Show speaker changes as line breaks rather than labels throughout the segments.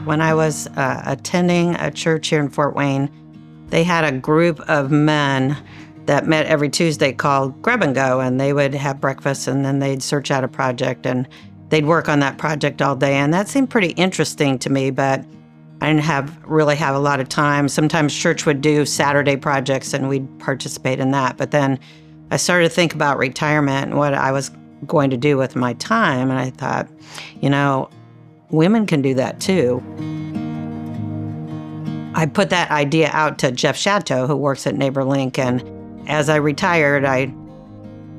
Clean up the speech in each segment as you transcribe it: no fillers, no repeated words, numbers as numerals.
When I was attending a church here in Fort Wayne, they had a group of men that met every Tuesday called Grab Go, and they would have breakfast and then they'd search out a project and they'd work on that project all day. And that seemed pretty interesting to me, but I didn't really have a lot of time. Sometimes church would do Saturday projects and we'd participate in that. But then I started to think about retirement and what I was going to do with my time. And I thought, women can do that too. I put that idea out to Jeff Chateau, who works at NeighborLink. And as I retired, I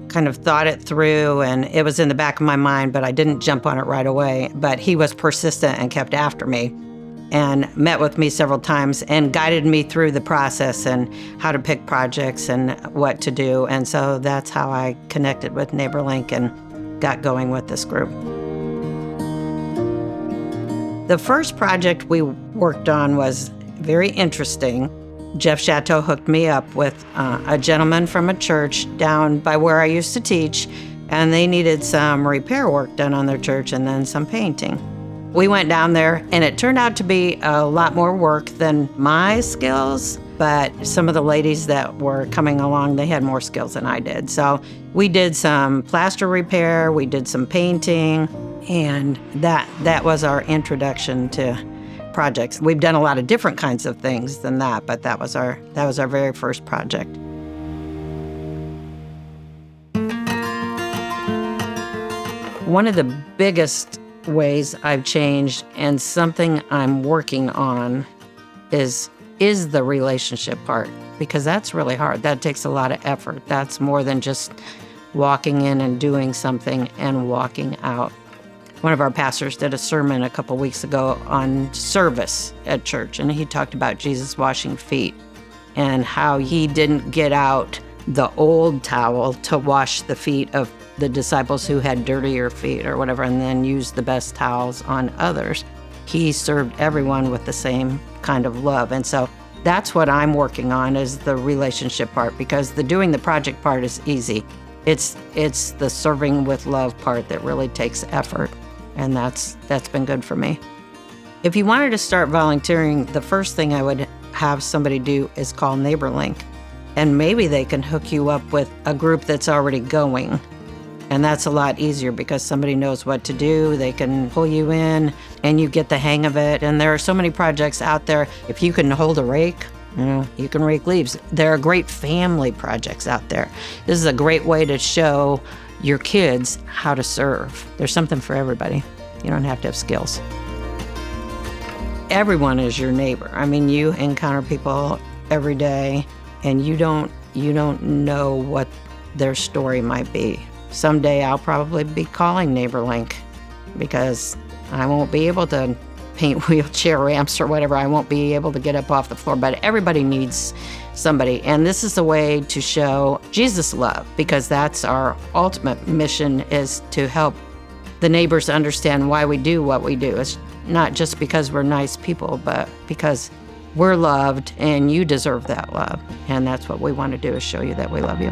kind of thought it through, and it was in the back of my mind, but I didn't jump on it right away. But he was persistent and kept after me and met with me several times and guided me through the process and how to pick projects and what to do. And so that's how I connected with NeighborLink and got going with this group. The first project we worked on was very interesting. Jeff Chateau hooked me up with a gentleman from a church down by where I used to teach, and they needed some repair work done on their church and then some painting. We went down there, and it turned out to be a lot more work than my skills, but some of the ladies that were coming along, they had more skills than I did. So we did some plaster repair, we did some painting, and that was our introduction to projects. We've done a lot of different kinds of things than that, but that was our very first project. One of the biggest ways I've changed, and something I'm working on, is the relationship part, because that's really hard. That takes a lot of effort. That's more than just walking in and doing something and walking out. One of our pastors did a sermon a couple weeks ago on service at church, and he talked about Jesus washing feet and how he didn't get out the old towel to wash the feet of the disciples who had dirtier feet or whatever, and then use the best towels on others. He served everyone with the same kind of love. And so that's what I'm working on, is the relationship part, because the doing the project part is easy. It's the serving with love part that really takes effort. And that's been good for me. If you wanted to start volunteering, the first thing I would have somebody do is call NeighborLink. And maybe they can hook you up with a group that's already going. And that's a lot easier because somebody knows what to do. They can pull you in and you get the hang of it. And there are so many projects out there. If you can hold a rake, you can rake leaves. There are great family projects out there. This is a great way to show your kids how to serve. There's something for everybody. You don't have to have skills. Everyone is your neighbor. I mean, you encounter people every day, and you don't know what their story might be. Someday I'll probably be calling NeighborLink because I won't be able to paint wheelchair ramps or whatever. I won't be able to get up off the floor, but everybody needs somebody. And this is a way to show Jesus' love, because that's our ultimate mission, is to help the neighbors understand why we do what we do. It's not just because we're nice people, but because we're loved and you deserve that love. And that's what we want to do, is show you that we love you.